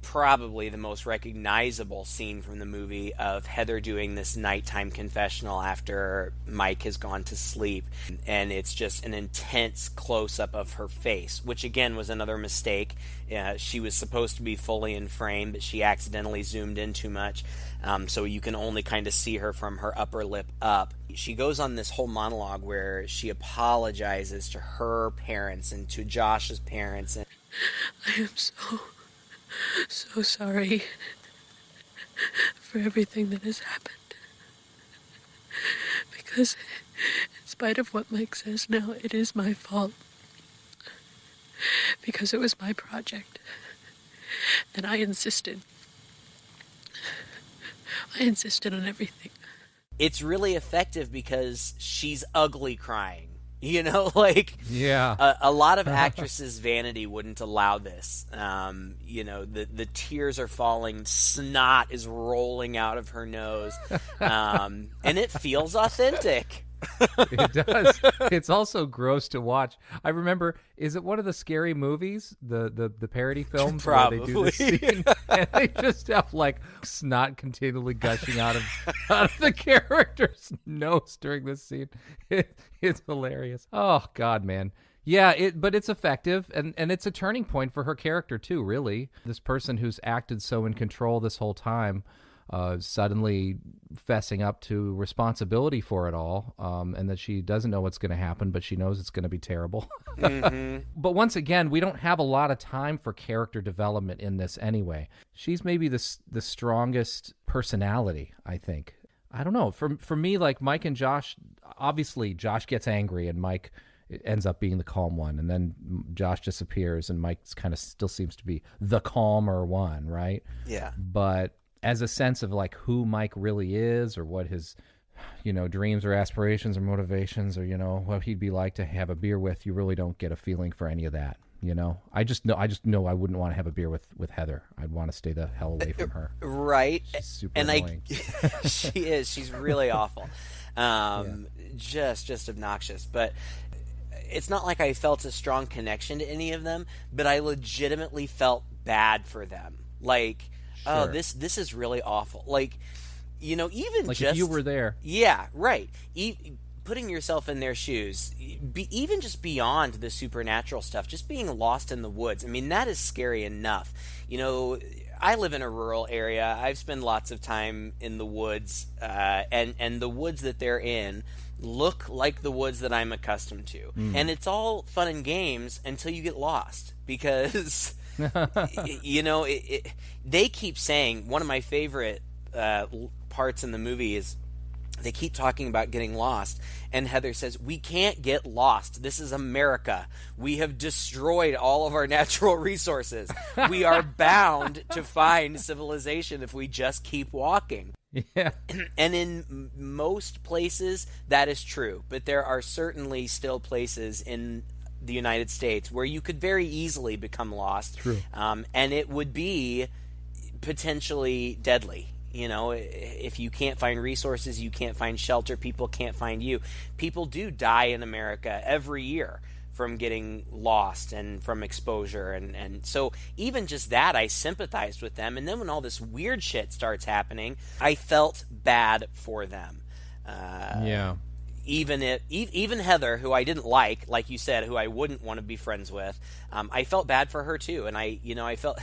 probably the most recognizable scene from the movie, of Heather doing this nighttime confessional after Mike has gone to sleep. And it's just an intense close-up of her face, which again was another mistake. She was supposed to be fully in frame, but she accidentally zoomed in too much. So you can only kind of see her from her upper lip up. She goes on this whole monologue where she apologizes to her parents and to Josh's parents. And I am so sorry for everything that has happened. Because in spite of what Mike says now, it is my fault. Because it was my project. And I insisted. On everything. It's really effective because she's ugly crying. Yeah. A lot of actresses' vanity wouldn't allow this. The tears are falling, snot is rolling out of her nose, and it feels authentic. It does. It's also gross to watch. I remember, is it one of the Scary Movies, the parody films? Probably. Where they do this scene and they just have like snot continually gushing out of the character's nose during this scene. It's hilarious. Oh God, man. Yeah, but it's effective, and it's a turning point for her character too, really. This person who's acted so in control this whole time, suddenly fessing up to responsibility for it all, and that she doesn't know what's going to happen, but she knows it's going to be terrible. But once again, we don't have a lot of time for character development in this anyway. She's maybe the strongest personality, I think. I don't know. For me, like Mike and Josh, obviously Josh gets angry and Mike ends up being the calm one, and then Josh disappears and Mike kind of still seems to be the calmer one, right? Yeah. But as a sense of like who Mike really is, or what his, dreams or aspirations or motivations, or, what he'd be like to have a beer with, you really don't get a feeling for any of that. I just know I wouldn't want to have a beer with Heather. I'd want to stay the hell away from her. Right. She's super annoying. She is. She's really awful. Just obnoxious. But it's not like I felt a strong connection to any of them, but I legitimately felt bad for them. Like, oh, this is really awful. Like, you know, even like just if you were there. Yeah, right. Putting yourself in their shoes, even just beyond the supernatural stuff, just being lost in the woods. I mean, that is scary enough. You know, I live in a rural area. I've spent lots of time in the woods, and the woods that they're in look like the woods that I'm accustomed to. And it's all fun and games until you get lost, because you know, they keep saying, one of my favorite parts in the movie is they keep talking about getting lost, and Heather says, we can't get lost. This is America. We have destroyed all of our natural resources. We are bound to find civilization if we just keep walking. Yeah. And in most places, that is true. But there are certainly still places in the United States where you could very easily become lost. True. And it would be potentially deadly. You know, if you can't find resources, you can't find shelter, people can't find you. People do die in America every year from getting lost and from exposure. And so even just that, I sympathized with them. And then when all this weird shit starts happening, I felt bad for them. Yeah. Even Heather, who I didn't like you said, who I wouldn't want to be friends with, I felt bad for her too. And I felt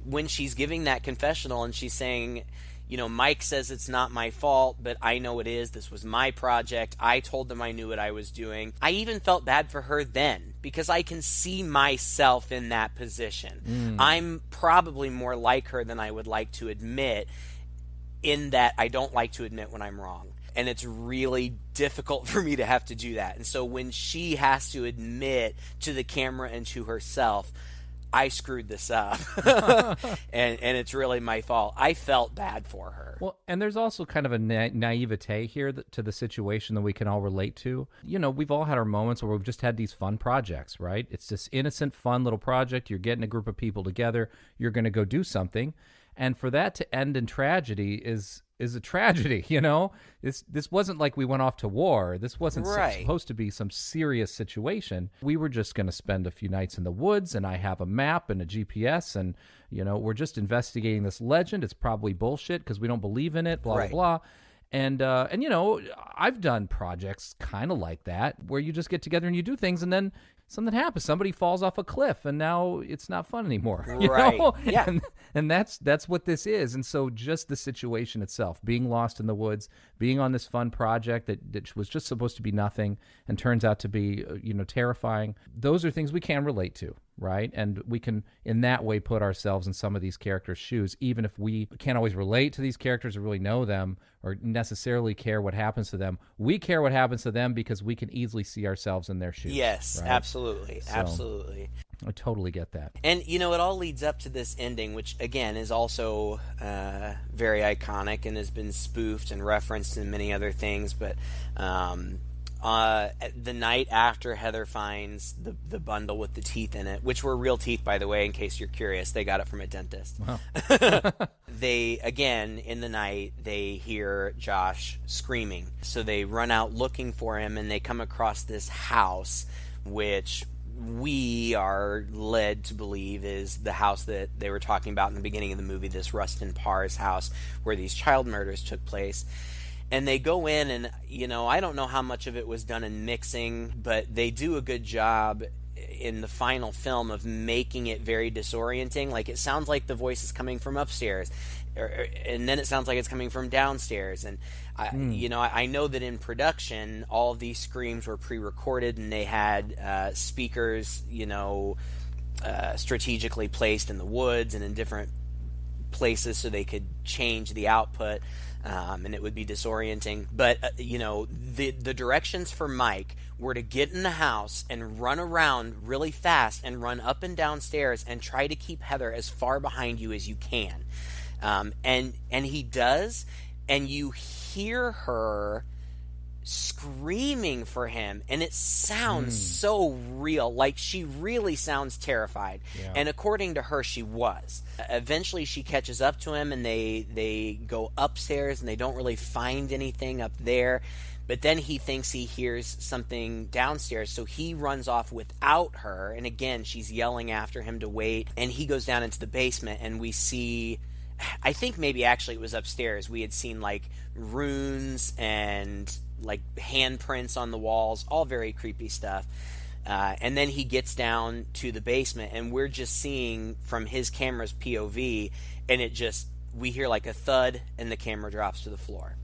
when she's giving that confessional and she's saying, you know, Mike says it's not my fault, but I know it is. This was my project. I told them I knew what I was doing. I even felt bad for her then, because I can see myself in that position. I'm probably more like her than I would like to admit, in that I don't like to admit when I'm wrong. And it's really difficult for me to have to do that. And so when she has to admit to the camera and to herself, I screwed this up, and it's really my fault, I felt bad for her. Well, and there's also kind of a naivete here to the situation that we can all relate to. You know, we've all had our moments where we've just had these fun projects, right? It's this innocent, fun little project. You're getting a group of people together. You're going to go do something. And for that to end in tragedy is a tragedy, you know? This wasn't like we went off to war. This wasn't supposed to be some serious situation. We were just going to spend a few nights in the woods, and I have a map and a GPS, and, you know, we're just investigating this legend. It's probably bullshit because we don't believe in it, blah, blah, blah. And you know, I've done projects kind of like that, where you just get together and you do things, and then something happens. Somebody falls off a cliff, and now it's not fun anymore. You know? Yeah. And that's what this is. And so just the situation itself, being lost in the woods, being on this fun project that was just supposed to be nothing and turns out to be, you know, terrifying. Those are things we can relate to, right? And we can, in that way, put ourselves in some of these characters' shoes, even if we can't always relate to these characters or really know them or necessarily care what happens to them. We care what happens to them because we can easily see ourselves in their shoes. Yes, right? absolutely. So, absolutely. I totally get that. And, you know, it all leads up to this ending, which, again, is also very iconic and has been spoofed and referenced in many other things. But the night after Heather finds the bundle with the teeth in it, which were real teeth, by the way, in case you're curious. They got it from a dentist. Wow. They, again, in the night, they hear Josh screaming. So they run out looking for him, and they come across this house, which we are led to believe is the house that they were talking about in the beginning of the movie, this Rustin Parr's house where these child murders took place. And they go in, and, you know, I don't know how much of it was done in mixing, but they do a good job in the final film of making it very disorienting. Like, it sounds like the voice is coming from upstairs, and then it sounds like it's coming from downstairs. And you know, I know that in production, all of these screams were pre-recorded, and they had speakers, you know, strategically placed in the woods and in different places so they could change the output, and it would be disorienting. But you know, the directions for Mike were to get in the house and run around really fast and run up and down stairs and try to keep Heather as far behind you as you can. And he does, and you hear her screaming for him, and it sounds so real. Like, she really sounds terrified. Yeah. And according to her, she was. Eventually she catches up to him, and they go upstairs, and they don't really find anything up there. But then he thinks he hears something downstairs, so he runs off without her. And again, she's yelling after him to wait. And he goes down into the basement, and we see, I think maybe actually it was upstairs. We had seen like runes and like handprints on the walls, all very creepy stuff. And then he gets down to the basement, and we're just seeing from his camera's POV, and we hear like a thud, and the camera drops to the floor.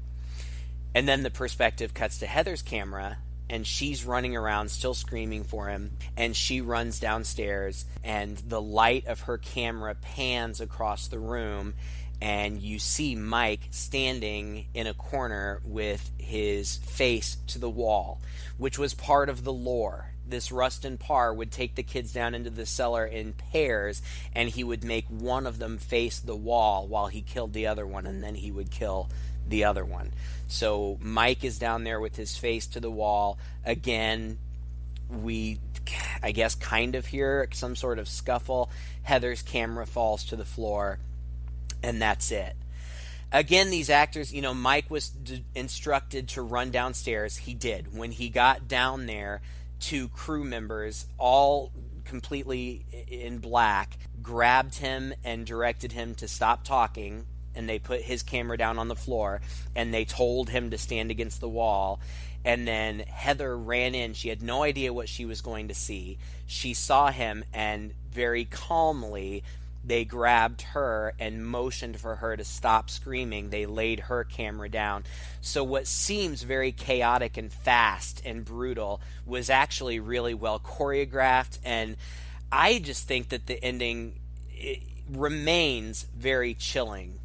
And then the perspective cuts to Heather's camera, and she's running around still screaming for him, and she runs downstairs, and the light of her camera pans across the room, and you see Mike standing in a corner with his face to the wall, which was part of the lore. This Rustin Parr would take the kids down into the cellar in pairs, and he would make one of them face the wall while he killed the other one, and then he would kill the other one. So Mike is down there with his face to the wall. Again, we, I guess, kind of hear some sort of scuffle. Heather's camera falls to the floor, and that's it. Again, these actors, Mike was instructed to run downstairs. He did. When he got down there, 2 crew members, all completely in black, grabbed him and directed him to stop talking, and they put his camera down on the floor, and they told him to stand against the wall. And then Heather ran in. She had no idea what she was going to see. She saw him, and very calmly they grabbed her and motioned for her to stop screaming. They laid her camera down. So what seems very chaotic and fast and brutal was actually really well choreographed, and I just think that the ending remains very chilling.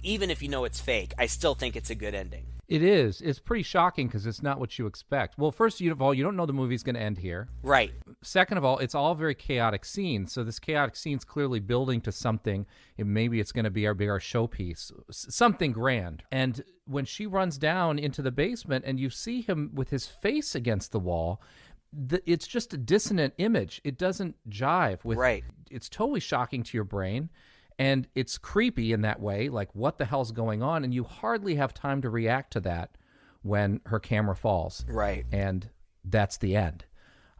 Even if you know it's fake, I still think it's a good ending. It is. It's pretty shocking because it's not what you expect. Well, first of all, you don't know the movie's going to end here. Right. Second of all, it's all very chaotic scenes. So this chaotic scene's clearly building to something. And maybe it's going to be our showpiece, something grand. And when she runs down into the basement and you see him with his face against the wall, it's just a dissonant image. It doesn't jive with. Right. It's totally shocking to your brain. And it's creepy in that way, like what the hell's going on? And you hardly have time to react to that when her camera falls. Right. And that's the end.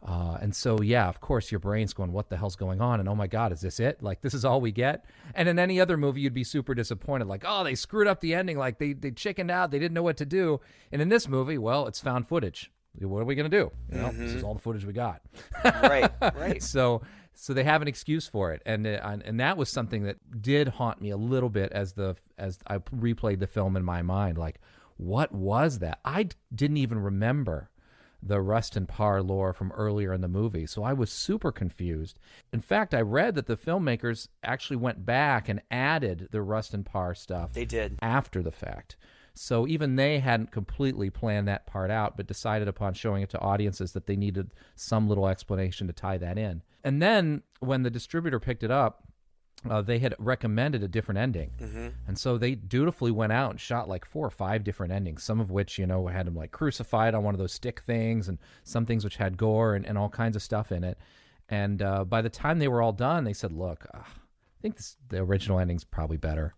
And so, yeah, of course, your brain's going, what the hell's going on? And oh my God, is this it? Like, this is all we get? And in any other movie, you'd be super disappointed. Like, oh, they screwed up the ending. Like, they chickened out. They didn't know what to do. And in this movie, well, it's found footage. What are we going to do? This is all the footage we got. Right. So they have an excuse for it, and that was something that did haunt me a little bit as I replayed the film in my mind. Like, what was that? I didn't even remember the Rustin Parr lore from earlier in the movie, so I was super confused. In fact, I read that the filmmakers actually went back and added the Rustin Parr stuff. They did after the fact. So even they hadn't completely planned that part out, but decided upon showing it to audiences that they needed some little explanation to tie that in. And then when the distributor picked it up, they had recommended a different ending. And so they dutifully went out and shot like 4 or 5 different endings, some of which, had him like crucified on one of those stick things, and some things which had gore and all kinds of stuff in it. And by the time they were all done, they said, look, I think the original ending's probably better.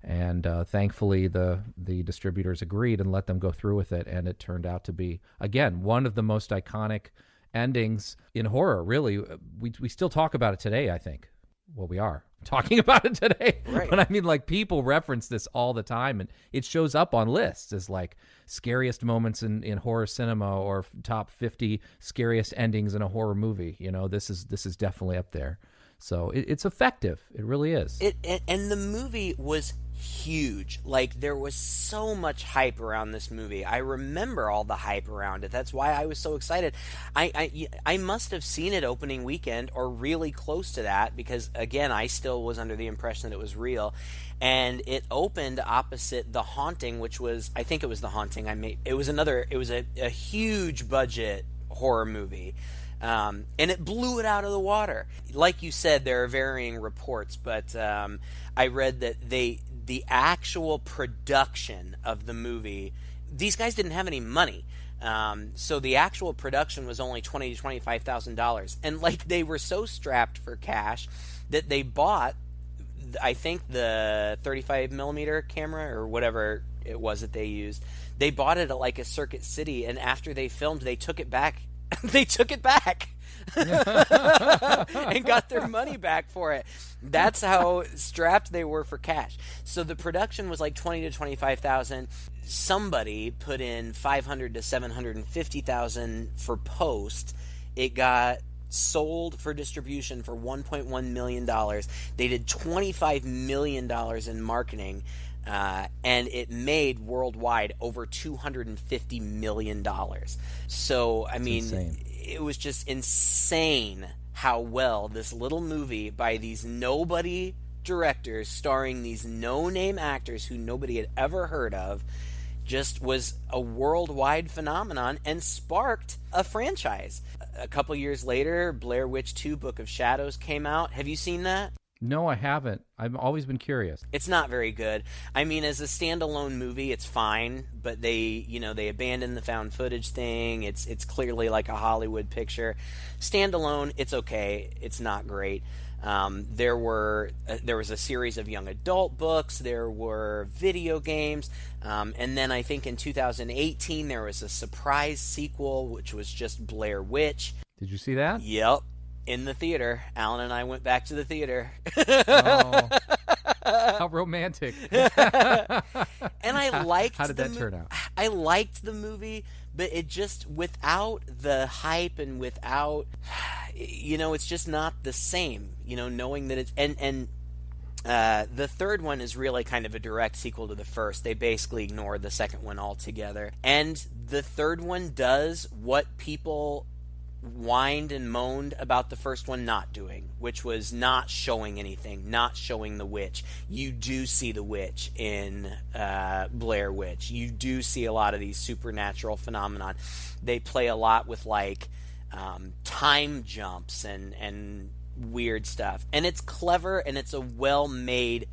And thankfully, the distributors agreed and let them go through with it. And it turned out to be, again, one of the most iconic endings in horror, really. We still talk about it today, I think. Well, we are talking about it today. Right. But I mean, like, people reference this all the time. And it shows up on lists as, like, scariest moments in horror cinema or top 50 scariest endings in a horror movie. This is definitely up there. So it's effective. It really is. And the movie was huge. Like, there was so much hype around this movie. I remember all the hype around it. That's why I was so excited. I must have seen it opening weekend or really close to that, because again, I still was under the impression that it was real. And it opened opposite The Haunting, which was, I think it was The Haunting. It was a huge budget horror movie. And it blew it out of the water. Like you said, there are varying reports, but I read that the actual production of the movie, these guys didn't have any money. So the actual production was only $20,000 to $25,000. And like, they were so strapped for cash that they bought, I think, the 35 millimeter camera or whatever it was that they used. They bought it at like a Circuit City, and after they filmed, they took it back. They took it back and got their money back for it. That's how strapped they were for cash. So the production was like $20,000 to $25,000. Somebody put in $500,000 to $750,000 for post. It got sold for distribution for $1.1 million. They did $25 million in marketing, and it made worldwide over $250 million. So, I mean, insane. It was just insane how well this little movie by these nobody directors starring these no-name actors who nobody had ever heard of just was a worldwide phenomenon and sparked a franchise. A couple years later, Blair Witch 2 Book of Shadows came out. Have you seen that? No, I haven't. I've always been curious. It's not very good. I mean, as a standalone movie, it's fine, but they abandoned the found footage thing. It's clearly like a Hollywood picture. Standalone, it's okay. It's not great. There was a series of young adult books. There were video games. And then I think in 2018 there was a surprise sequel, which was just Blair Witch. Did you see that? Yep. In the theater. Alan and I went back to the theater. Oh, how romantic. And I liked How did that turn out? I liked the movie, but it just, without the hype and without, it's just not the same, knowing that it's, and the third one is really kind of a direct sequel to the first. They basically ignored the second one altogether. And the third one does what people whined and moaned about the first one not doing, which was not showing anything, not showing the witch. You do see the witch in Blair Witch. You do see a lot of these supernatural phenomenon. They play a lot with like time jumps and weird stuff. And it's clever and it's a well-made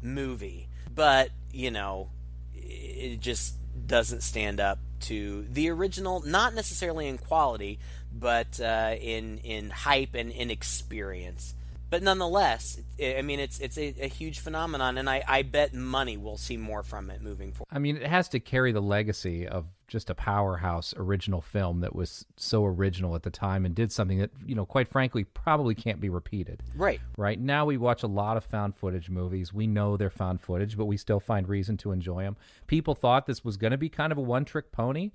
movie. But, it just doesn't stand up to the original, not necessarily in quality, but in hype and in experience. But nonetheless, it's a huge phenomenon, and I bet money we'll see more from it moving forward. I mean, it has to carry the legacy of just a powerhouse original film that was so original at the time and did something that, quite frankly, probably can't be repeated. Right. Right now we watch a lot of found footage movies. We know they're found footage, but we still find reason to enjoy them. People thought this was going to be kind of a one-trick pony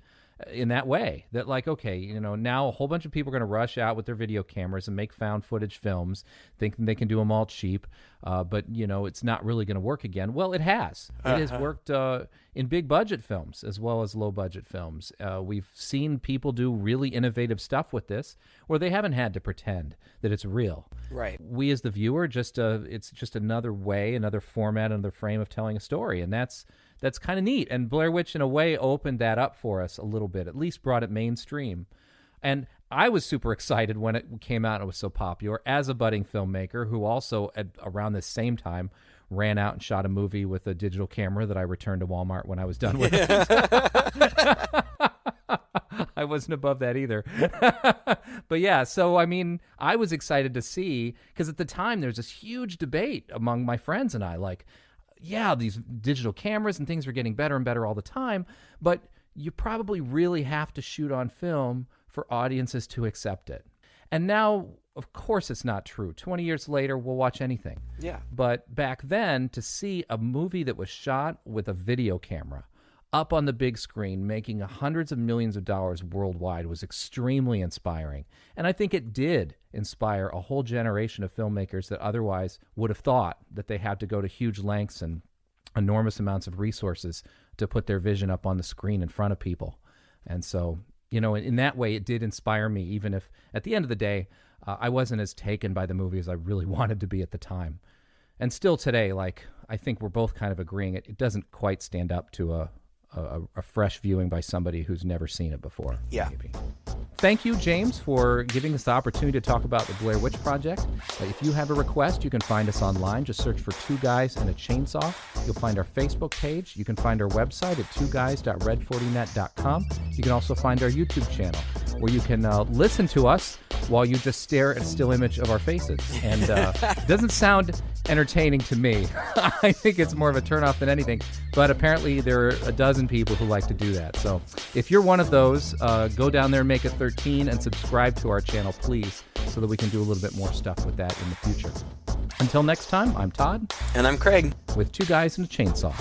in that way, that like, okay, now a whole bunch of people are going to rush out with their video cameras and make found footage films, thinking they can do them all cheap, but it's not really going to work again. Well, it has. It has worked in big budget films as well as low budget films. We've seen people do really innovative stuff with this where they haven't had to pretend that it's real. Right. We as the viewer, it's just another way, another format, another frame of telling a story, and that's kind of neat. And Blair Witch, in a way, opened that up for us a little bit, at least brought it mainstream. And I was super excited when it came out and it was so popular as a budding filmmaker who also, around the same time, ran out and shot a movie with a digital camera that I returned to Walmart when I was done with it. I wasn't above that either. But yeah, so I mean, I was excited to see, because at the time there's this huge debate among my friends and I, like, yeah, these digital cameras and things are getting better and better all the time, but you probably really have to shoot on film for audiences to accept it. And now, of course, it's not true. 20 years later, we'll watch anything. Yeah. But back then, to see a movie that was shot with a video camera up on the big screen, making hundreds of millions of dollars worldwide, was extremely inspiring. And I think it did inspire a whole generation of filmmakers that otherwise would have thought that they had to go to huge lengths and enormous amounts of resources to put their vision up on the screen in front of people. And so, in that way, it did inspire me, even if at the end of the day, I wasn't as taken by the movie as I really wanted to be at the time. And still today, like, I think we're both kind of agreeing it doesn't quite stand up to a fresh viewing by somebody who's never seen it before. Yeah. Maybe. Thank you, James, for giving us the opportunity to talk about the Blair Witch Project. If you have a request, you can find us online. Just search for Two Guys and a Chainsaw. You'll find our Facebook page. You can find our website at twoguys.red40net.com. You can also find our YouTube channel, where you can listen to us while you just stare at a still image of our faces. And it doesn't sound entertaining to me. I think it's more of a turnoff than anything. But apparently there are a dozen people who like to do that. So if you're one of those, go down there and make it 13 and subscribe to our channel, please, so that we can do a little bit more stuff with that in the future. Until next time, I'm Todd. And I'm Craig. With Two Guys and a Chainsaw.